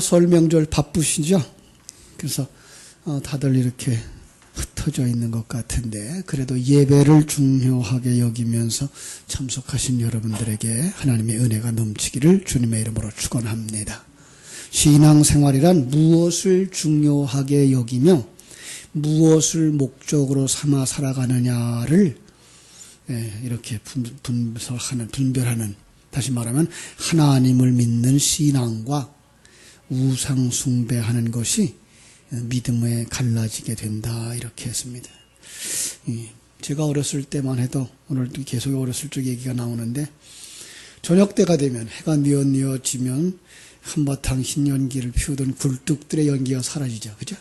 설 명절 바쁘시죠? 그래서 다들 이렇게 흩어져 있는 것 같은데 그래도 예배를 중요하게 여기면서 참석하신 여러분들에게 하나님의 은혜가 넘치기를 주님의 이름으로 축원합니다. 신앙생활이란 무엇을 중요하게 여기며 무엇을 목적으로 삼아 살아가느냐를 이렇게 분별하는, 다시 말하면 하나님을 믿는 신앙과 우상 숭배하는 것이 믿음에 갈라지게 된다, 이렇게 했습니다. 제가 어렸을 때만 해도, 오늘도 계속 어렸을 적 얘기가 나오는데, 저녁 때가 되면 해가 뉘어지면 한바탕 흰 연기를 피우던 굴뚝들의 연기가 사라지죠. 그죠?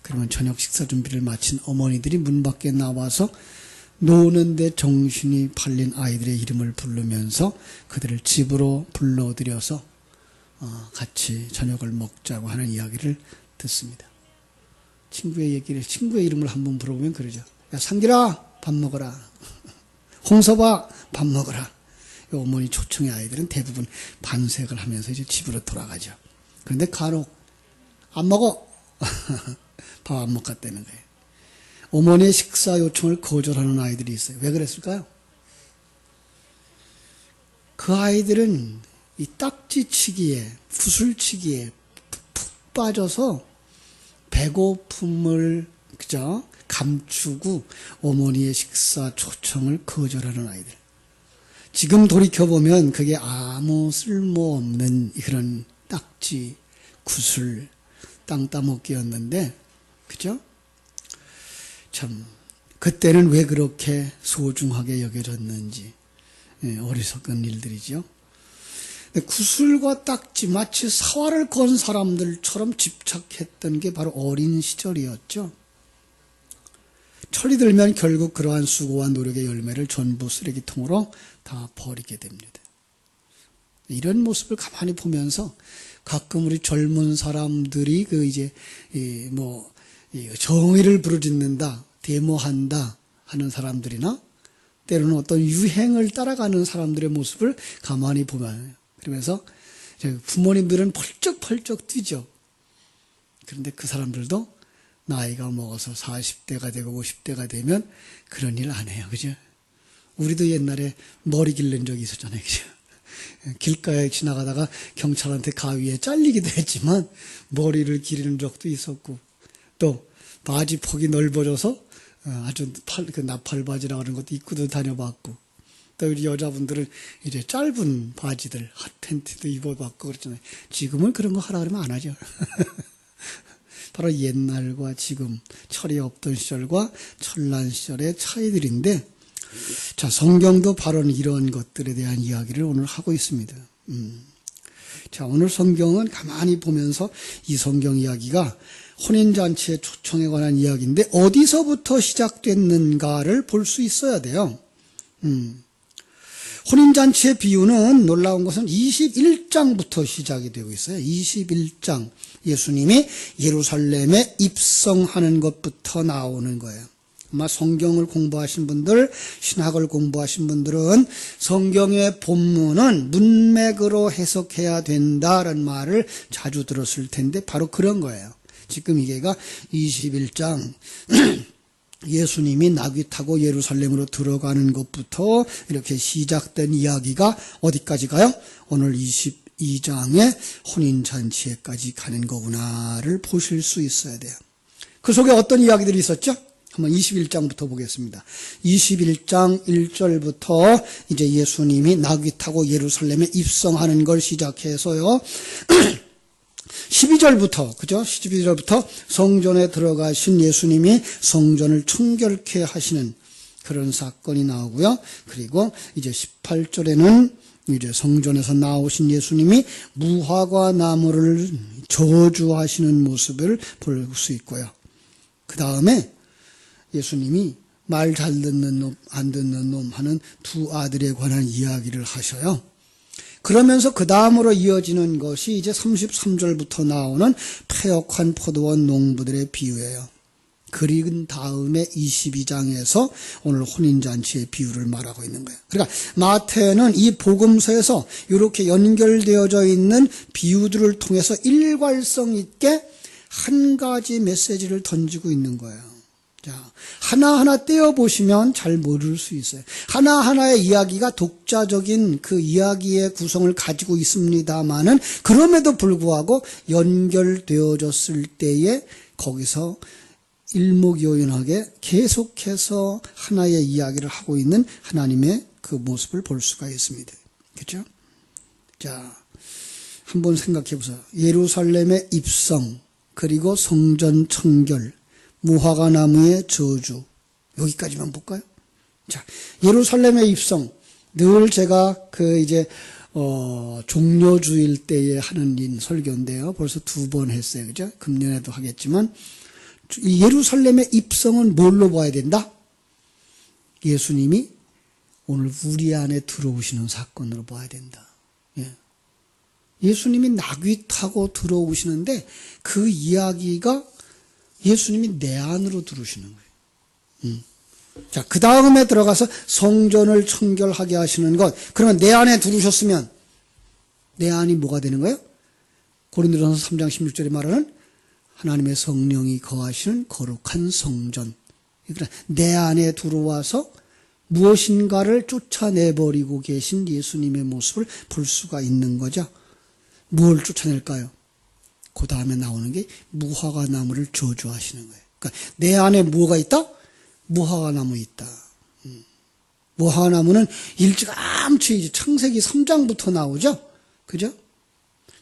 그러면 저녁 식사 준비를 마친 어머니들이 문 밖에 나와서 노는데 정신이 팔린 아이들의 이름을 부르면서 그들을 집으로 불러들여서 같이 저녁을 먹자고 하는 이야기를 듣습니다. 친구의 이름을 한번 물어보면 그러죠. 야, 상길아, 밥 먹어라. 홍서봐, 밥 먹어라. 어머니 초청의 아이들은 대부분 반색을 하면서 이제 집으로 돌아가죠. 그런데 간혹 안 먹어. 밥 안 먹겠다는 거예요. 어머니의 식사 요청을 거절하는 아이들이 있어요. 왜 그랬을까요? 그 아이들은 이 딱지치기에, 구슬치기에 푹 빠져서 배고픔을 감추고 어머니의 식사 초청을 거절하는 아이들. 지금 돌이켜보면 그게 아무 쓸모없는 그런 딱지, 구슬, 땅 따먹기였는데, 그죠? 참, 그때는 왜 그렇게 소중하게 여겨졌는지, 어리석은 일들이죠. 구슬과 딱지, 마치 사활을 건 사람들처럼 집착했던 게 바로 어린 시절이었죠. 철이 들면 결국 그러한 수고와 노력의 열매를 전부 쓰레기통으로 다 버리게 됩니다. 이런 모습을 가만히 보면서 가끔 우리 젊은 사람들이 정의를 부르짖는다, 데모한다 하는 사람들이나 때로는 어떤 유행을 따라가는 사람들의 모습을 가만히 보면, 그러면서 부모님들은 펄쩍펄쩍 뛰죠. 그런데 그 사람들도 나이가 먹어서 40대가 되고 50대가 되면 그런 일 안 해요. 그죠? 우리도 옛날에 머리 기른 적이 있었잖아요. 그죠? 길가에 지나가다가 경찰한테 가위에 잘리기도 했지만 머리를 기르는 적도 있었고, 또 바지 폭이 넓어져서 아주 나팔바지라고 하는 것도 입고도 다녀봤고, 또 우리 여자분들은 이제 짧은 바지들, 핫팬티도 입어봤고 그랬잖아요. 지금은 그런 거 하라 그러면 안 하죠. 바로 옛날과 지금, 철이 없던 시절과 철난 시절의 차이들인데, 자, 성경도 바로 이런 것들에 대한 이야기를 오늘 하고 있습니다. 자, 오늘 성경은 가만히 보면서 이 성경 이야기가 혼인잔치의 초청에 관한 이야기인데 어디서부터 시작됐는가를 볼 수 있어야 돼요. 혼인잔치의 비유는 놀라운 것은 21장부터 시작이 되고 있어요. 21장. 예수님이 예루살렘에 입성하는 것부터 나오는 거예요. 아마 성경을 공부하신 분들, 신학을 공부하신 분들은 성경의 본문은 문맥으로 해석해야 된다라는 말을 자주 들었을 텐데 바로 그런 거예요. 지금 이게가 21장 예수님이 나귀 타고 예루살렘으로 들어가는 것부터 이렇게 시작된 이야기가 어디까지 가요? 오늘 22장의 혼인잔치에까지 가는 거구나를 보실 수 있어야 돼요. 그 속에 어떤 이야기들이 있었죠? 한번 21장부터 보겠습니다. 21장 1절부터 이제 예수님이 나귀 타고 예루살렘에 입성하는 걸 시작해서요. 12절부터, 그죠? 12절부터 성전에 들어가신 예수님이 성전을 청결케 하시는 그런 사건이 나오고요. 그리고 이제 18절에는 이제 성전에서 나오신 예수님이 무화과 나무를 저주하시는 모습을 볼 수 있고요. 그 다음에 예수님이 말 잘 듣는 놈, 안 듣는 놈 하는 두 아들에 관한 이야기를 하셔요. 그러면서 그 다음으로 이어지는 것이 이제 33절부터 나오는 패역한 포도원 농부들의 비유예요. 그린 다음에 22장에서 오늘 혼인잔치의 비유를 말하고 있는 거예요. 그러니까 마태는 이 복음서에서 이렇게 연결되어져 있는 비유들을 통해서 일괄성 있게 한 가지 메시지를 던지고 있는 거예요. 자, 하나하나 떼어보시면 잘 모를 수 있어요. 하나하나의 이야기가 독자적인 그 이야기의 구성을 가지고 있습니다만은 그럼에도 불구하고 연결되어졌을 때에 거기서 일목요연하게 계속해서 하나의 이야기를 하고 있는 하나님의 그 모습을 볼 수가 있습니다. 그렇죠? 자, 한번 생각해 보세요. 예루살렘의 입성, 그리고 성전 청결, 무화과 나무의 저주, 여기까지만 볼까요? 자, 예루살렘의 입성, 늘 제가 종료주일 때에 하는 설교인데요. 벌써 2번 했어요. 그죠? 금년에도 하겠지만, 이 예루살렘의 입성은 뭘로 봐야 된다? 예수님이 오늘 우리 안에 들어오시는 사건으로 봐야 된다. 예. 예수님이 나귀 타고 들어오시는데 그 이야기가 예수님이 내 안으로 들어오시는 거예요. 자, 그 다음에 들어가서 성전을 청결하게 하시는 것. 그러면 내 안에 들어오셨으면 내 안이 뭐가 되는 거예요? 고린도전서 3장 16절에 말하는 하나님의 성령이 거하시는 거룩한 성전. 그러니까 내 안에 들어와서 무엇인가를 쫓아내버리고 계신 예수님의 모습을 볼 수가 있는 거죠. 뭘 쫓아낼까요? 그 다음에 나오는 게 무화과 나무를 저주하시는 거예요. 그러니까 내 안에 뭐가 있다? 무화과 나무 있다. 무화과 나무는 일찌감치 이제 창세기 3장부터 나오죠. 그죠?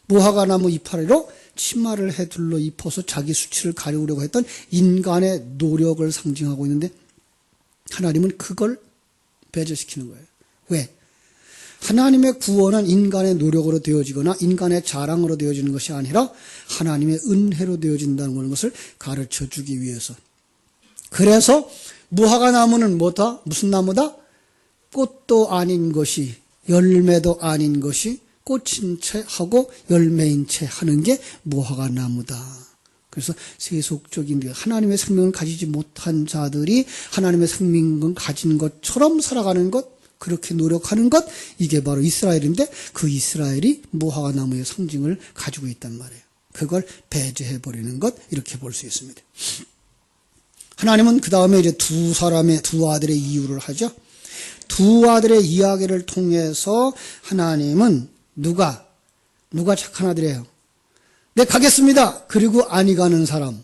무화과 나무 이파리로 치마를 해둘러 입어서 자기 수치를 가리우려고 했던 인간의 노력을 상징하고 있는데 하나님은 그걸 배제시키는 거예요. 왜? 하나님의 구원은 인간의 노력으로 되어지거나 인간의 자랑으로 되어지는 것이 아니라 하나님의 은혜로 되어진다는 것을 가르쳐 주기 위해서. 그래서 무화과 나무는 뭐다? 무슨 나무다? 꽃도 아닌 것이, 열매도 아닌 것이 꽃인 채 하고 열매인 채 하는 게 무화과 나무다. 그래서 세속적인 하나님의 생명을 가지지 못한 자들이 하나님의 생명을 가진 것처럼 살아가는 것, 그렇게 노력하는 것, 이게 바로 이스라엘인데 그 이스라엘이 무화과 나무의 상징을 가지고 있단 말이에요. 그걸 배제해버리는 것, 이렇게 볼 수 있습니다. 하나님은 그 다음에 이제 두 아들의 이유를 하죠. 두 아들의 이야기를 통해서 하나님은 누가 착한 아들이에요? 네, 가겠습니다. 그리고 아니 가는 사람.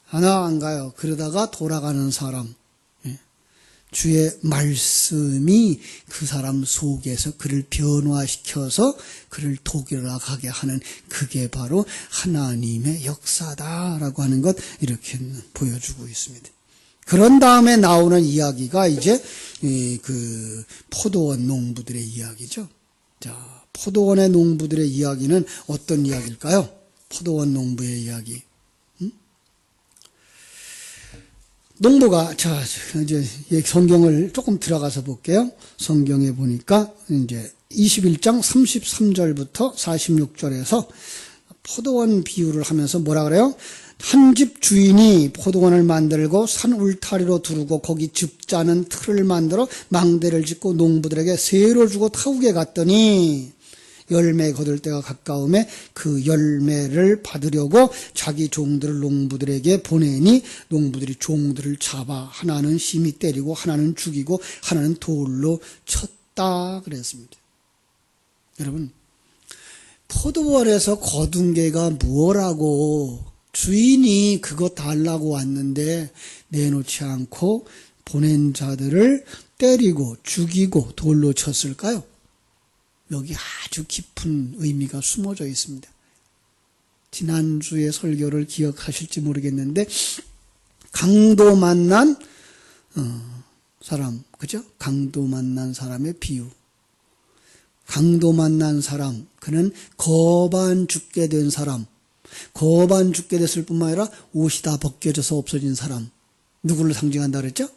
하나 안 가요. 그러다가 돌아가는 사람. 주의 말씀이 그 사람 속에서 그를 변화시켜서 그를 독일하게 하는 그게 바로 하나님의 역사다라고 하는 것, 이렇게 보여주고 있습니다. 그런 다음에 나오는 이야기가 이제 그 포도원 농부들의 이야기죠. 자, 포도원의 농부들의 이야기는 어떤 이야기일까요? 포도원 농부의 이야기. 농부가, 자, 이제 성경을 조금 들어가서 볼게요. 성경에 보니까 이제 21장 33절부터 46절에서 포도원 비유를 하면서 뭐라 그래요? 한 집 주인이 포도원을 만들고 산 울타리로 두르고 거기 즙 짜는 틀을 만들어 망대를 짓고 농부들에게 세로 주고 타국에 갔더니 열매 거둘 때가 가까움에 그 열매를 받으려고 자기 종들을 농부들에게 보내니 농부들이 종들을 잡아 하나는 심히 때리고 하나는 죽이고 하나는 돌로 쳤다 그랬습니다. 여러분, 포도원에서 거둔 게가 뭐라고 주인이 그거 달라고 왔는데 내놓지 않고 보낸 자들을 때리고 죽이고 돌로 쳤을까요? 여기 아주 깊은 의미가 숨어져 있습니다. 지난주의 설교를 기억하실지 모르겠는데 강도 만난 사람, 그죠? 강도 만난 사람의 비유. 강도 만난 사람, 그는 거반 죽게 된 사람, 거반 죽게 됐을 뿐만 아니라 옷이 다 벗겨져서 없어진 사람. 누구를 상징한다 그랬죠?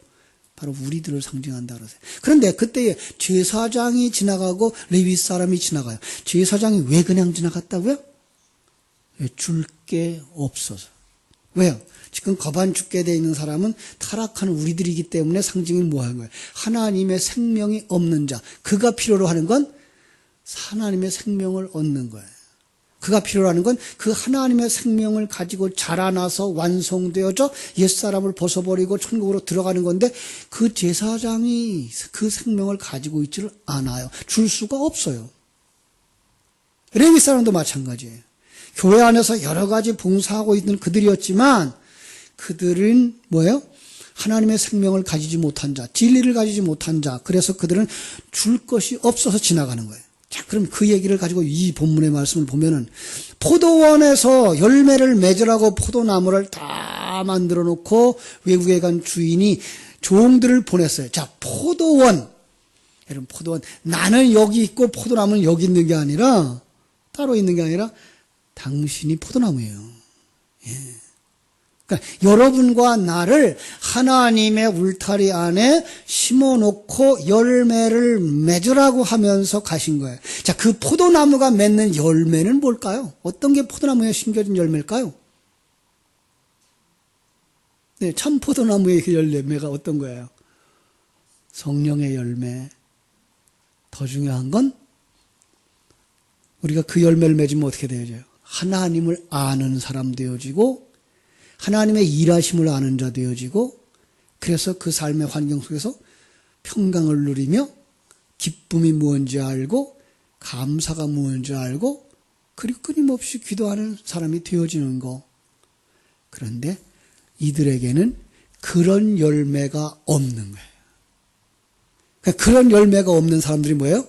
바로 우리들을 상징한다 그러세요. 그런데 그때에 제사장이 지나가고 레위 사람이 지나가요. 제사장이 왜 그냥 지나갔다고요? 줄 게 없어서. 왜요? 지금 거반 죽게 돼 있는 사람은 타락한 우리들이기 때문에 상징이 뭐 하는 거예요? 하나님의 생명이 없는 자. 그가 필요로 하는 건 하나님의 생명을 얻는 거예요. 그가 필요로 하는 건 그 하나님의 생명을 가지고 자라나서 완성되어져 옛사람을 벗어버리고 천국으로 들어가는 건데 그 제사장이 그 생명을 가지고 있지를 않아요. 줄 수가 없어요. 레위 사람도 마찬가지예요. 교회 안에서 여러 가지 봉사하고 있는 그들이었지만 그들은 뭐예요? 하나님의 생명을 가지지 못한 자, 진리를 가지지 못한 자. 그래서 그들은 줄 것이 없어서 지나가는 거예요. 자, 그럼 그 얘기를 가지고 이 본문의 말씀을 보면은 포도원에서 열매를 맺으라고 포도나무를 다 만들어 놓고 외국에 간 주인이 종들을 보냈어요. 자, 포도원. 여러분, 포도원. 나는 여기 있고 포도나무는 여기 있는 게 아니라 따로 있는 게 아니라 당신이 포도나무예요. 예. 그러니까 여러분과 나를 하나님의 울타리 안에 심어놓고 열매를 맺으라고 하면서 가신 거예요. 자, 그 포도나무가 맺는 열매는 뭘까요? 어떤 게 포도나무에 심겨진 열매일까요? 네, 참 포도나무의 그 열매가 어떤 거예요? 성령의 열매. 더 중요한 건 우리가 그 열매를 맺으면 어떻게 되어져요? 하나님을 아는 사람 되어지고 하나님의 일하심을 아는 자 되어지고 그래서 그 삶의 환경 속에서 평강을 누리며 기쁨이 무엇인지 알고 감사가 무엇인지 알고 그리고 끊임없이 기도하는 사람이 되어지는 거. 그런데 이들에게는 그런 열매가 없는 거예요. 그러니까 그런 열매가 없는 사람들이 뭐예요?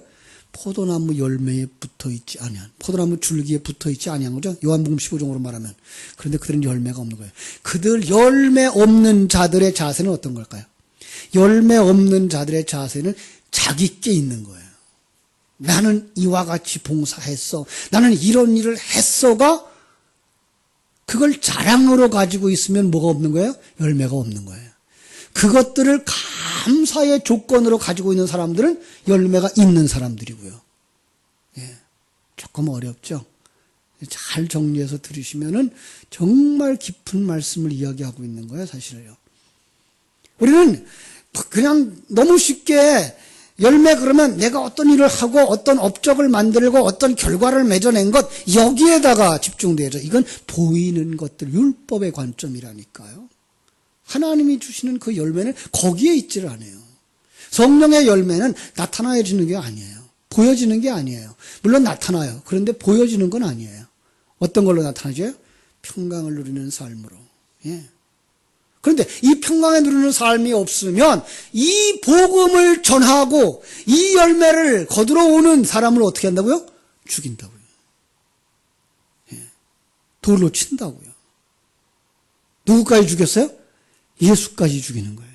포도나무 열매에 붙어있지 아니한, 포도나무 줄기에 붙어있지 아니한 거죠. 요한복음 15장으로 말하면. 그런데 그들은 열매가 없는 거예요. 그들 열매 없는 자들의 자세는 어떤 걸까요? 열매 없는 자들의 자세는 자기께 있는 거예요. 나는 이와 같이 봉사했어. 나는 이런 일을 했어가 그걸 자랑으로 가지고 있으면 뭐가 없는 거예요? 열매가 없는 거예요. 그것들을 감사의 조건으로 가지고 있는 사람들은 열매가 있는 사람들이고요. 예, 조금 어렵죠? 잘 정리해서 들으시면은 정말 깊은 말씀을 이야기하고 있는 거예요, 사실은요. 우리는 그냥 너무 쉽게 열매 그러면 내가 어떤 일을 하고 어떤 업적을 만들고 어떤 결과를 맺어낸 것 여기에다가 집중되죠. 이건 보이는 것들, 율법의 관점이라니까요. 하나님이 주시는 그 열매는 거기에 있지를 않아요. 성령의 열매는 나타나지는 게 아니에요. 보여지는 게 아니에요. 물론 나타나요. 그런데 보여지는 건 아니에요. 어떤 걸로 나타나죠? 평강을 누리는 삶으로. 예. 그런데 이 평강을 누리는 삶이 없으면 이 복음을 전하고 이 열매를 거두러 오는 사람을 어떻게 한다고요? 죽인다고요. 예. 돌로 친다고요. 누구까지 죽였어요? 예수까지 죽이는 거예요.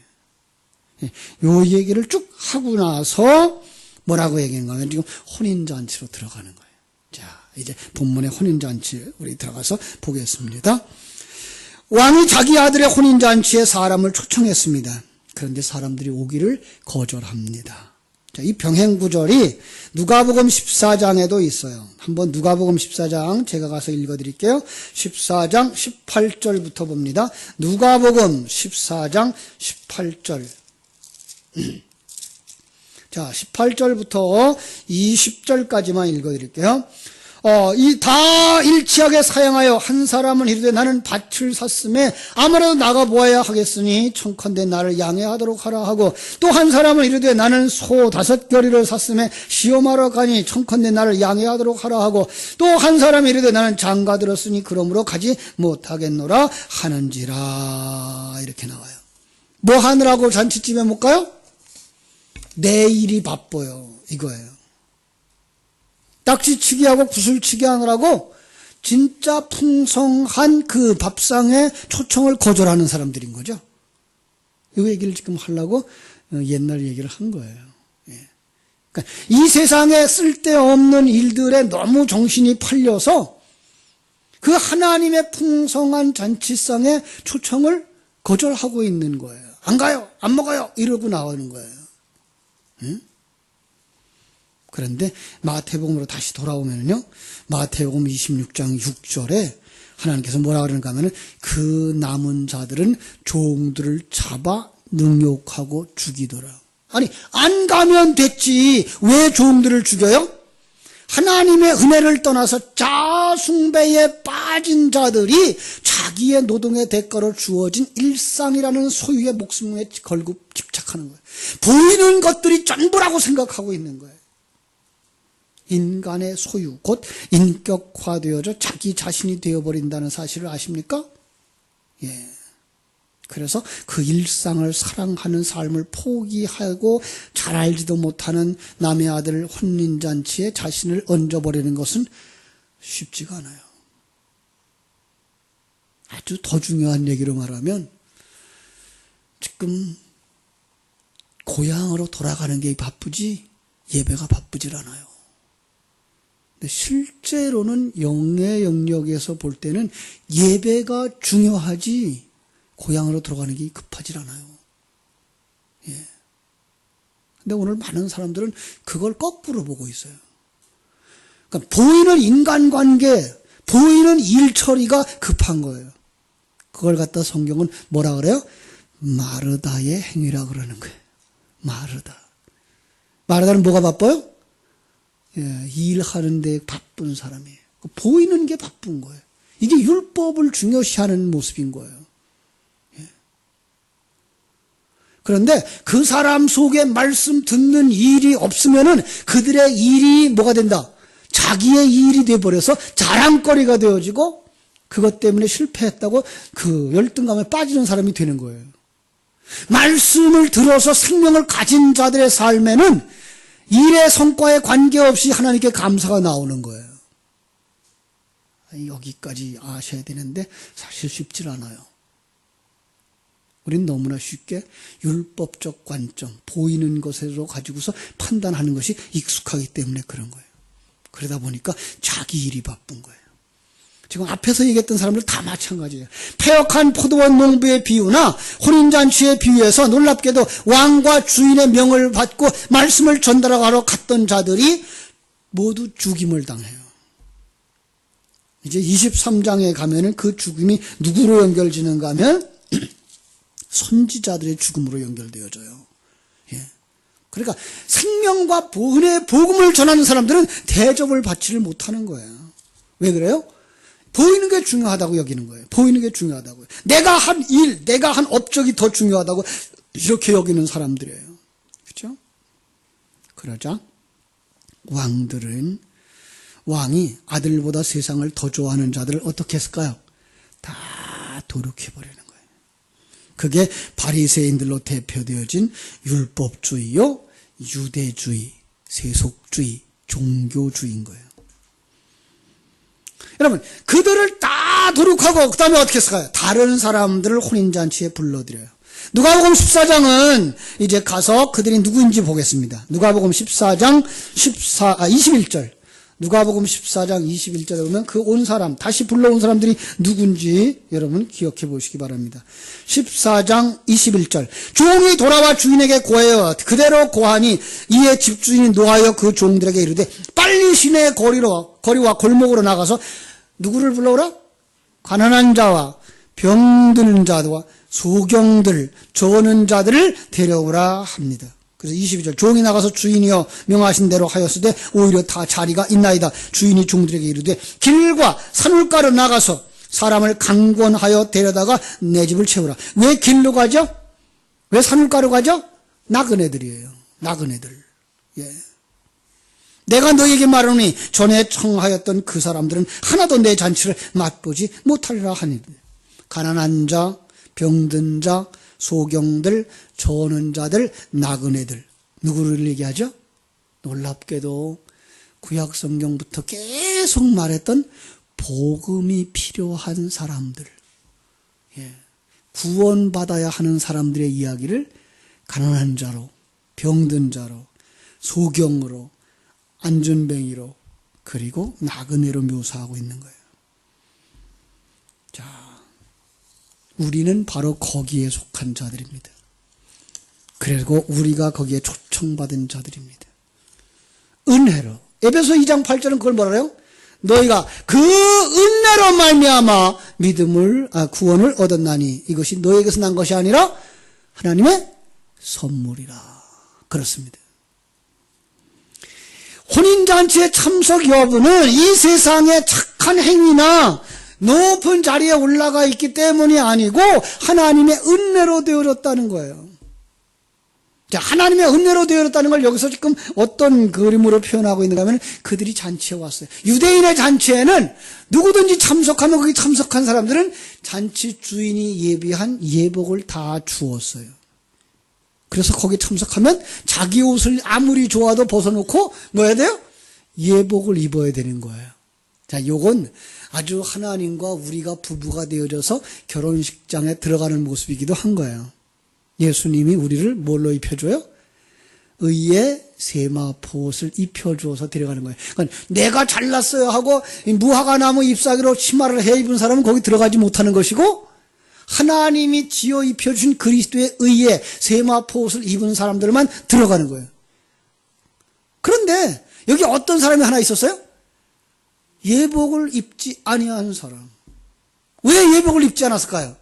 요 얘기를 쭉 하고 나서 뭐라고 얘기하는 거냐면 지금 혼인잔치로 들어가는 거예요. 자, 이제 본문의 혼인잔치 우리 들어가서 보겠습니다. 왕이 자기 아들의 혼인잔치에 사람을 초청했습니다. 그런데 사람들이 오기를 거절합니다. 자, 이 병행구절이 누가복음 14장에도 있어요. 한번 누가복음 14장 제가 가서 읽어드릴게요. 14장 18절부터 봅니다. 누가복음 14장 18절. 자, 18절부터 20절까지만 읽어드릴게요. 이 다 일치하게 사양하여 한 사람은 이르되 나는 밭을 샀음에 아무래도 나가 보아야 하겠으니 청컨대 나를 양해하도록 하라 하고 또 한 사람은 이르되 나는 소 5겨리를 샀음에 시험하러 가니 청컨대 나를 양해하도록 하라 하고 또 한 사람이 이르되 나는 장가 들었으니 그러므로 가지 못하겠노라 하는지라. 이렇게 나와요. 뭐 하느라고 잔치집에 못 가요? 내 일이 바빠요. 이거예요. 딱지치기하고 구슬치기 하느라고 진짜 풍성한 그 밥상에 초청을 거절하는 사람들인 거죠. 이 얘기를 지금 하려고 옛날 얘기를 한 거예요. 예. 그러니까 이 세상에 쓸데없는 일들에 너무 정신이 팔려서 그 하나님의 풍성한 잔치상에 초청을 거절하고 있는 거예요. 안 가요, 안 먹어요 이러고 나오는 거예요. 예? 그런데 마태복음으로 다시 돌아오면요, 마태복음 26장 6절에 하나님께서 뭐라 그러는가 하면은 그 남은 자들은 종들을 잡아 능욕하고 죽이더라. 아니, 안 가면 됐지. 왜 종들을 죽여요? 하나님의 은혜를 떠나서 자숭배에 빠진 자들이 자기의 노동의 대가로 주어진 일상이라는 소유의 목숨에 걸고 집착하는 거예요. 보이는 것들이 전부라고 생각하고 있는 거예요. 인간의 소유, 곧 인격화되어져 자기 자신이 되어버린다는 사실을 아십니까? 예. 그래서 그 일상을 사랑하는 삶을 포기하고 잘 알지도 못하는 남의 아들 혼인잔치에 자신을 얹어버리는 것은 쉽지가 않아요. 아주 더 중요한 얘기로 말하면 지금 고향으로 돌아가는 게 바쁘지 예배가 바쁘질 않아요. 근데 실제로는 영의 영역에서 볼 때는 예배가 중요하지 고향으로 들어가는 게 급하질 않아요. 예. 근데 오늘 많은 사람들은 그걸 거꾸로 보고 있어요. 그러니까 보이는 인간관계, 보이는 일처리가 급한 거예요. 그걸 갖다 성경은 뭐라 그래요? 마르다의 행위라 그러는 거예요. 마르다. 마르다는 뭐가 바빠요? 예, 일하는 데 바쁜 사람이에요. 보이는 게 바쁜 거예요. 이게 율법을 중요시하는 모습인 거예요. 그런데 그 사람 속에 말씀 듣는 일이 없으면은 그들의 일이 뭐가 된다? 자기의 일이 되어버려서 자랑거리가 되어지고 그것 때문에 실패했다고 그 열등감에 빠지는 사람이 되는 거예요. 말씀을 들어서 생명을 가진 자들의 삶에는 일의 성과에 관계없이 하나님께 감사가 나오는 거예요. 여기까지 아셔야 되는데 사실 쉽질 않아요. 우린 너무나 쉽게 율법적 관점, 보이는 것으로 가지고서 판단하는 것이 익숙하기 때문에 그런 거예요. 그러다 보니까 자기 일이 바쁜 거예요. 지금 앞에서 얘기했던 사람들 다 마찬가지예요. 패역한 포도원 농부의 비유나 혼인잔치의 비유에서 놀랍게도 왕과 주인의 명을 받고 말씀을 전달하러 갔던 자들이 모두 죽임을 당해요. 이제 23장에 가면은 그 죽임이 누구로 연결지는가 하면 선지자들의 죽음으로 연결되어져요. 예. 그러니까 생명과 은혜의 복음을 전하는 사람들은 대접을 받지를 못하는 거예요. 왜 그래요? 보이는 게 중요하다고 여기는 거예요. 보이는 게 중요하다고요. 내가 한 일, 내가 한 업적이 더 중요하다고 이렇게 여기는 사람들이에요. 그렇죠? 그러자 왕이 아들보다 세상을 더 좋아하는 자들을 어떻게 했을까요? 다 도륙해버리는 거예요. 그게 바리새인들로 대표되어진 율법주의요, 유대주의, 세속주의, 종교주의인 거예요. 여러분, 그들을 다 도륙하고 그 다음에 어떻게 했을까요? 다른 사람들을 혼인잔치에 불러들여요. 누가복음 14장은 이제 가서 그들이 누구인지 보겠습니다. 누가복음 14장 21절. 누가복음 14장 21절에 보면 그 온 사람, 다시 불러온 사람들이 누군지 여러분 기억해 보시기 바랍니다. 14장 21절. 종이 돌아와 주인에게 고하여 그대로 고하니 이에 집주인이 노하여 그 종들에게 이르되 빨리 시내 거리와 골목으로 나가서 누구를 불러오라? 가난한 자와 병든 자와 소경들, 저는 자들을 데려오라 합니다. 그래서 22절 종이 나가서 주인이여 명하신 대로 하였으되 오히려 다 자리가 있나이다. 주인이 종들에게 이르되 길과 산울가로 나가서 사람을 강권하여 데려다가 내 집을 채우라. 왜 길로 가죠? 왜 산울가로 가죠? 나그네들이에요. 나그네들. 예. 내가 너에게 말하노니 전에 청하였던 그 사람들은 하나도 내 잔치를 맛보지 못하리라 하니 가난한 자, 병든 자, 소경들, 저는 자들, 나그네들. 누구를 얘기하죠? 놀랍게도 구약 성경부터 계속 말했던 복음이 필요한 사람들, 예. 구원받아야 하는 사람들의 이야기를 가난한 자로, 병든 자로, 소경으로, 안전뱅이로, 그리고 나그네로 묘사하고 있는 거예요. 자, 우리는 바로 거기에 속한 자들입니다. 그리고 우리가 거기에 초청받은 자들입니다. 은혜로. 에베소 2장 8절은 그걸 뭐라 해요? 너희가 그 은혜로 말미암아 구원을 얻었나니 이것이 너희에게서 난 것이 아니라 하나님의 선물이라. 그렇습니다. 혼인잔치의 참석 여부는 이 세상의 착한 행위나 높은 자리에 올라가 있기 때문이 아니고 하나님의 은혜로 되어졌다는 거예요. 자, 하나님의 은혜로 되어졌다는 걸 여기서 지금 어떤 그림으로 표현하고 있는가 하면 그들이 잔치에 왔어요. 유대인의 잔치에는 누구든지 참석하면 거기 참석한 사람들은 잔치 주인이 예비한 예복을 다 주었어요. 그래서 거기 참석하면 자기 옷을 아무리 좋아도 벗어놓고 뭐 해야 돼요? 예복을 입어야 되는 거예요. 자, 요건 아주 하나님과 우리가 부부가 되어져서 결혼식장에 들어가는 모습이기도 한 거예요. 예수님이 우리를 뭘로 입혀줘요? 의의 세마포옷을 입혀주어서 데려가는 거예요. 그러니까 내가 잘났어요 하고 무화과 나무 잎사귀로 치마를 해 입은 사람은 거기 들어가지 못하는 것이고, 하나님이 지어 입혀준 그리스도의 의의 세마포옷을 입은 사람들만 들어가는 거예요. 그런데 여기 어떤 사람이 하나 있었어요? 예복을 입지 아니한 사람. 왜 예복을 입지 않았을까요?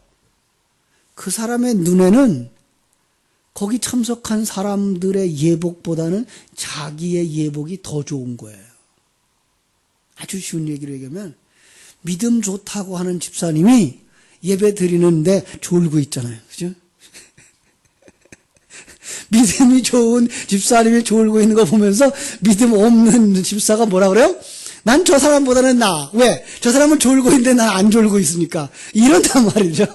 그 사람의 눈에는 거기 참석한 사람들의 예복보다는 자기의 예복이 더 좋은 거예요. 아주 쉬운 얘기를 얘기하면, 믿음 좋다고 하는 집사님이 예배 드리는데 졸고 있잖아요. 그죠? 믿음이 좋은 집사님이 졸고 있는 거 보면서 믿음 없는 집사가 뭐라 그래요? 난 저 사람보다는 나아. 왜? 저 사람은 졸고 있는데 난 안 졸고 있으니까. 이런단 말이죠.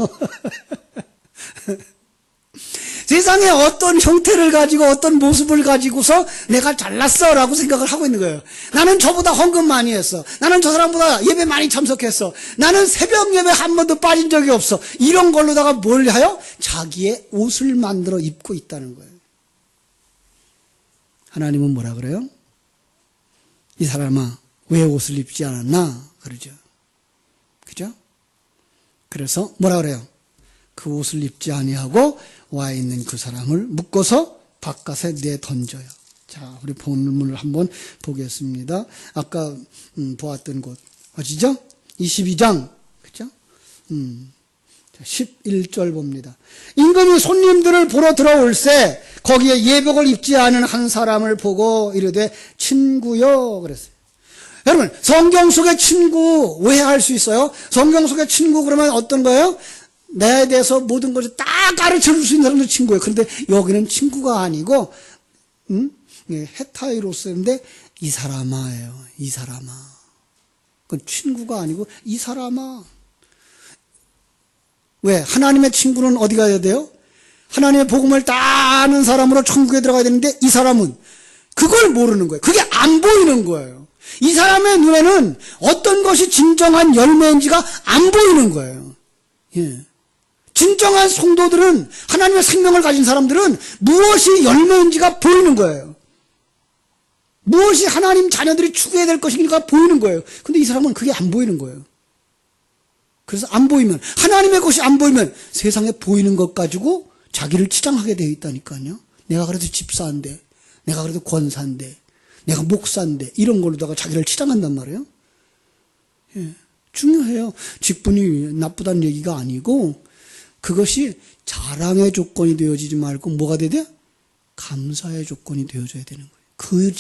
세상에 어떤 형태를 가지고 어떤 모습을 가지고서 내가 잘났어 라고 생각을 하고 있는 거예요. 나는 저보다 헌금 많이 했어. 나는 저 사람보다 예배 많이 참석했어. 나는 새벽 예배 한 번도 빠진 적이 없어. 이런 걸로다가 뭘 하여? 자기의 옷을 만들어 입고 있다는 거예요. 하나님은 뭐라 그래요? 이 사람아, 왜 옷을 입지 않았나? 그러죠. 그죠? 그래서 뭐라 그래요? 그 옷을 입지 아니하고 와 있는 그 사람을 묶어서 바깥에 내던져요. 자, 우리 본문을 한번 보겠습니다. 아까 보았던 곳 어디죠? 22장, 그죠? 11절 봅니다. 임금이 손님들을 보러 들어올세 거기에 예복을 입지 않은 한 사람을 보고 이르되 친구여 그랬어요. 여러분, 성경 속의 친구 오해할 수 있어요. 성경 속의 친구 그러면 어떤 거예요? 나에 대해서 모든 것을 다 가르쳐 줄 수 있는 사람들 친구예요. 그런데 여기는 친구가 아니고 헤타이로스인데 이 사람아예요. 이 사람아. 그건 친구가 아니고 이 사람아. 왜? 하나님의 친구는 어디 가야 돼요? 하나님의 복음을 다 아는 사람으로 천국에 들어가야 되는데 이 사람은 그걸 모르는 거예요. 그게 안 보이는 거예요. 이 사람의 눈에는 어떤 것이 진정한 열매인지가 안 보이는 거예요. 예. 진정한 성도들은, 하나님의 생명을 가진 사람들은 무엇이 열매인지가 보이는 거예요. 무엇이 하나님 자녀들이 추구해야 될 것인지가 보이는 거예요. 근데 이 사람은 그게 안 보이는 거예요. 그래서 안 보이면, 하나님의 것이 안 보이면 세상에 보이는 것 가지고 자기를 치장하게 되어 있다니까요. 내가 그래도 집사인데, 내가 그래도 권사인데, 내가 목사인데, 이런 걸로다가 자기를 치장한단 말이에요. 예, 중요해요. 직분이 나쁘다는 얘기가 아니고, 그것이 자랑의 조건이 되어지지 말고 뭐가 돼야 돼? 감사의 조건이 되어져야 되는 거예요.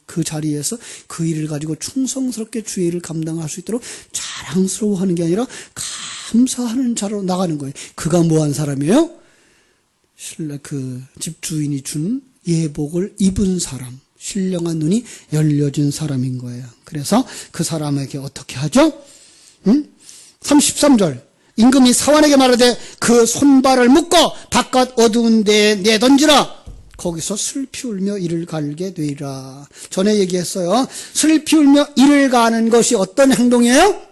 그 자리에서 그 일을 가지고 충성스럽게 주의 일을 감당할 수 있도록 자랑스러워하는 게 아니라 감사하는 자로 나가는 거예요. 그가 뭐한 사람이에요? 그 집주인이 준 예복을 입은 사람, 신령한 눈이 열려진 사람인 거예요. 그래서 그 사람에게 어떻게 하죠? 33절 임금이 사환에게 말하되 그 손발을 묶어 바깥 어두운 데에 내던지라. 거기서 슬피 울며 이를 갈게 되리라. 전에 얘기했어요. 슬피 울며 이를 가는 것이 어떤 행동이에요?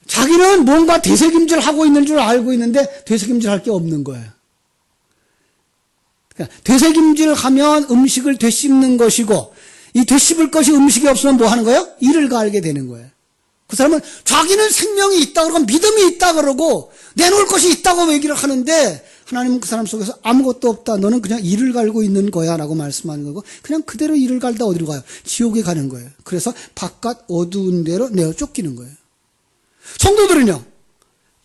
자기는 뭔가 되새김질 하고 있는 줄 알고 있는데 되새김질 할 게 없는 거예요. 그러니까 되새김질 하면 음식을 되씹는 것이고, 이 되씹을 것이 음식이 없으면 뭐 하는 거예요? 이를 갈게 되는 거예요. 그 사람은 자기는 생명이 있다 그러고 믿음이 있다 그러고 내놓을 것이 있다고 얘기를 하는데 하나님은 그 사람 속에서 아무것도 없다. 너는 그냥 이를 갈고 있는 거야 라고 말씀하는 거고 그냥 그대로 이를 갈다 어디로 가요? 지옥에 가는 거예요. 그래서 바깥 어두운 데로 내어 쫓기는 거예요. 성도들은요.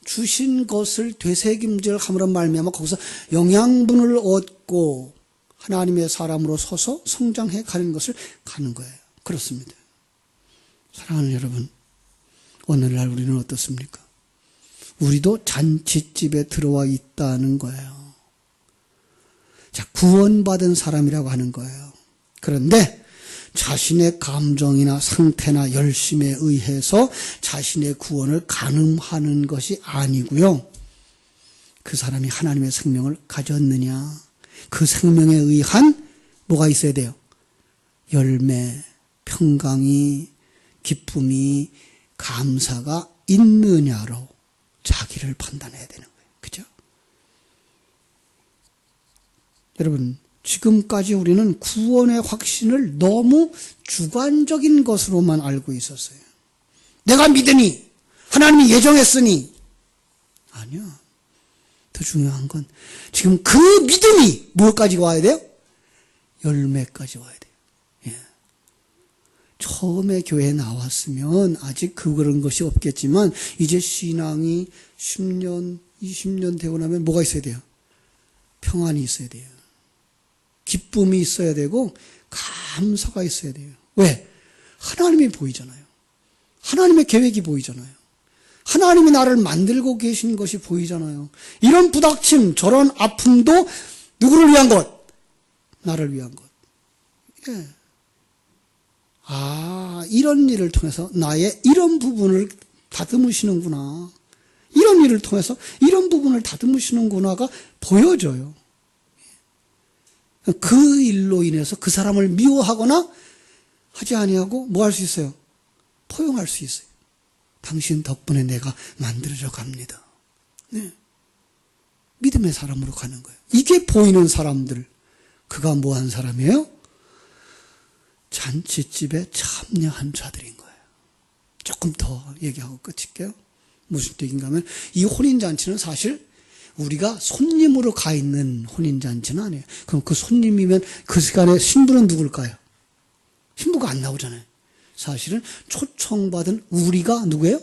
주신 것을 되새김질 함으로 말미암아 거기서 영양분을 얻고 하나님의 사람으로 서서 성장해 가는 것을 가는 거예요. 그렇습니다. 사랑하는 여러분, 오늘날 우리는 어떻습니까? 우리도 잔치집에 들어와 있다는 거예요. 자, 구원받은 사람이라고 하는 거예요. 그런데 자신의 감정이나 상태나 열심에 의해서 자신의 구원을 가늠하는 것이 아니고요. 그 사람이 하나님의 생명을 가졌느냐, 그 생명에 의한 뭐가 있어야 돼요? 열매, 평강이, 기쁨이, 감사가 있느냐로 자기를 판단해야 되는 거예요. 그죠? 여러분, 지금까지 우리는 구원의 확신을 너무 주관적인 것으로만 알고 있었어요. 내가 믿으니, 하나님이 예정했으니. 아니야. 더 중요한 건 지금 그 믿음이 무엇까지 와야 돼요? 열매까지 와야 돼요. 예. 처음에 교회에 나왔으면 아직 그런 것이 없겠지만 이제 신앙이 10년, 20년 되고 나면 뭐가 있어야 돼요? 평안이 있어야 돼요. 기쁨이 있어야 되고 감사가 있어야 돼요. 왜? 하나님이 보이잖아요. 하나님의 계획이 보이잖아요. 하나님이 나를 만들고 계신 것이 보이잖아요. 이런 부닥침, 저런 아픔도 누구를 위한 것? 나를 위한 것. 예. 아, 이런 일을 통해서 나의 이런 부분을 다듬으시는구나. 이런 일을 통해서 이런 부분을 다듬으시는구나가 보여져요. 그 일로 인해서 그 사람을 미워하거나 하지 아니하고 뭐 할 수 있어요? 포용할 수 있어요. 당신 덕분에 내가 만들어져 갑니다. 네. 믿음의 사람으로 가는 거예요. 이게 보이는 사람들. 그가 뭐 한 사람이에요? 잔치집에 참여한 자들인 거예요. 조금 더 얘기하고 끝일게요. 무슨 얘기인가 하면 이 혼인잔치는 사실 우리가 손님으로 가 있는 혼인잔치는 아니에요. 그럼 그 손님이면 그 시간에 신부는 누굴까요? 신부가 안 나오잖아요. 사실은 초청받은 우리가 누구예요?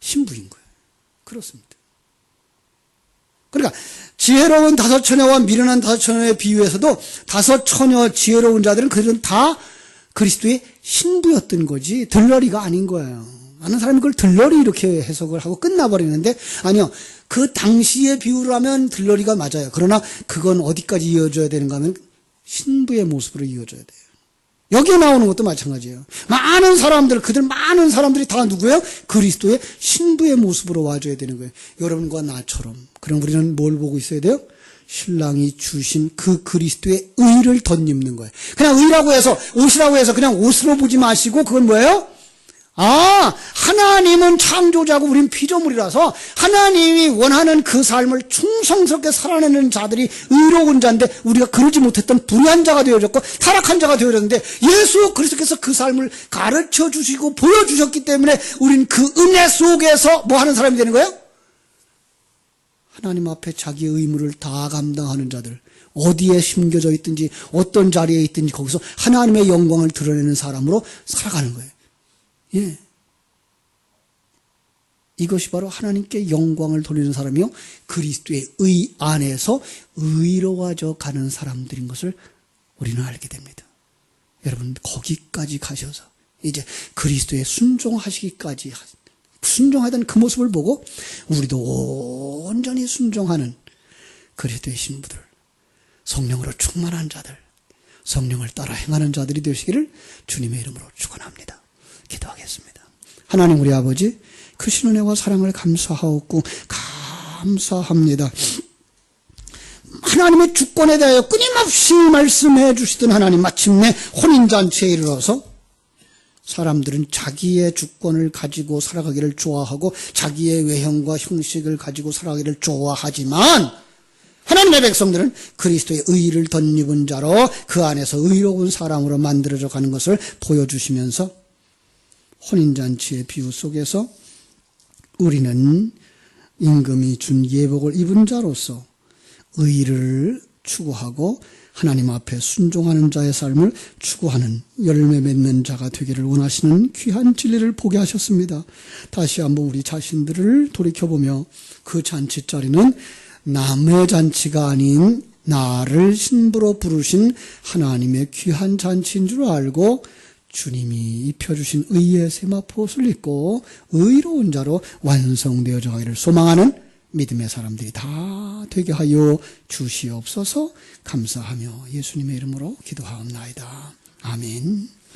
신부인 거예요. 그렇습니다. 그러니까 지혜로운 다섯 처녀와 미련한 다섯 처녀에 비유해서도 다섯 처녀 지혜로운 자들은 그들은 다 그리스도의 신부였던 거지 들러리가 아닌 거예요. 많은 사람이 그걸 들러리 이렇게 해석을 하고 끝나버리는데 아니요. 그 당시의 비유를 하면 들러리가 맞아요. 그러나 그건 어디까지 이어져야 되는가 하면 신부의 모습으로 이어져야 돼요. 여기에 나오는 것도 마찬가지예요. 많은 사람들이 다 누구예요? 그리스도의 신부의 모습으로 와줘야 되는 거예요. 여러분과 나처럼. 그럼 우리는 뭘 보고 있어야 돼요? 신랑이 주신 그 그리스도의 의를 덧입는 거예요. 그냥 의라고 해서 옷이라고 해서 그냥 옷으로 보지 마시고 그건 뭐예요? 아, 하나님은 창조자고 우린 피조물이라서 하나님이 원하는 그 삶을 충성스럽게 살아내는 자들이 의로운 자인데 우리가 그러지 못했던 불의한 자가 되어졌고 타락한 자가 되어졌는데 예수 그리스도께서 그 삶을 가르쳐 주시고 보여주셨기 때문에 우린 그 은혜 속에서 뭐 하는 사람이 되는 거예요? 하나님 앞에 자기의 의무를 다 감당하는 자들, 어디에 심겨져 있든지 어떤 자리에 있든지 거기서 하나님의 영광을 드러내는 사람으로 살아가는 거예요. 예. 이것이 바로 하나님께 영광을 돌리는 사람이요. 그리스도의 의 안에서 의로워져 가는 사람들인 것을 우리는 알게 됩니다. 여러분, 거기까지 가셔서 이제 그리스도에 순종하시기까지 순종하던 그 모습을 보고 우리도 온전히 순종하는 그리스도의 신부들, 성령으로 충만한 자들, 성령을 따라 행하는 자들이 되시기를 주님의 이름으로 축원합니다. 기도하겠습니다. 하나님 우리 아버지 크신 은혜와 사랑을 감사하옵고 감사합니다. 하나님의 주권에 대하여 끊임없이 말씀해 주시던 하나님, 마침내 혼인잔치에 이르러서 사람들은 자기의 주권을 가지고 살아가기를 좋아하고 자기의 외형과 형식을 가지고 살아가기를 좋아하지만 하나님의 백성들은 그리스도의 의를 덧입은 자로 그 안에서 의로운 사람으로 만들어져 가는 것을 보여주시면서 혼인잔치의 비유 속에서 우리는 임금이 준 예복을 입은 자로서 의를 추구하고 하나님 앞에 순종하는 자의 삶을 추구하는 열매 맺는 자가 되기를 원하시는 귀한 진리를 보게 하셨습니다. 다시 한번 우리 자신들을 돌이켜보며 그 잔치 자리는 남의 잔치가 아닌 나를 신부로 부르신 하나님의 귀한 잔치인 줄 알고 주님이 입혀주신 의의 세마포옷을 입고 의로운 자로 완성되어져 가기를 소망하는 믿음의 사람들이 다 되게 하여 주시옵소서. 감사하며 예수님의 이름으로 기도하옵나이다. 아멘.